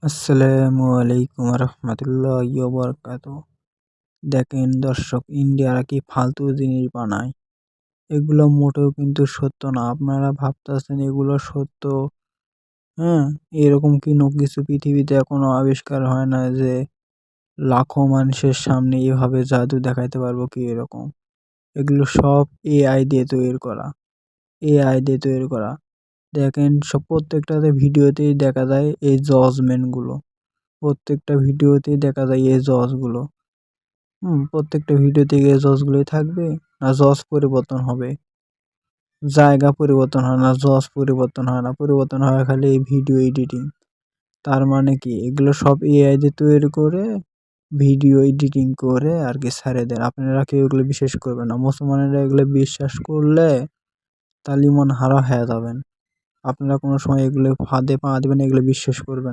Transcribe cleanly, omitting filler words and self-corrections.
আসসালামু আলাইকুম রহমতুল্লাহি ওয়া বারাকাতুহু। দেখেন দর্শক, ইন্ডিয়ারা কি ফালতু জিনিস বানায়। এগুলো মোটেও কিন্তু সত্য না। আপনারা ভাবতেছেন এগুলো সত্য। হ্যাঁ, এরকম কিছু পৃথিবীতে এখনো আবিষ্কার হয় না যে লাখো মানুষের সামনে এভাবে জাদু দেখাইতে পারবো কি এরকম। এগুলো সব এআই দিয়ে তৈরি করা। এআই দিয়ে তৈরি করা। দেখেন সব প্রত্যেকটাতে ভিডিওতেই দেখা যায় এই জজমেন্ট গুলো। প্রত্যেকটা ভিডিওতেই দেখা যায় এই জজগুলো। প্রত্যেকটা ভিডিওতে এই জজগুলোই থাকবে, না জজ পরিবর্তন হবে? জায়গা পরিবর্তন হয় না, জজ পরিবর্তন হয় না, পরিবর্তন হয় খালি এই ভিডিও এডিটিং। তার মানে কি এগুলো সব এআই দিয়ে তৈরি করে ভিডিও এডিটিং করে আর কি ছেড়ে দেন। আপনারা কেউ এগুলো বিশ্বাস করবেন না। মুসলমানেরা এগুলো বিশ্বাস করলে তাহলে ইমান হারা হয়ে যাবেন। আপনারা কোনো সময় এগুলো ফাঁদে পা দিবেন, এগুলো বিশ্বাস করবেন না।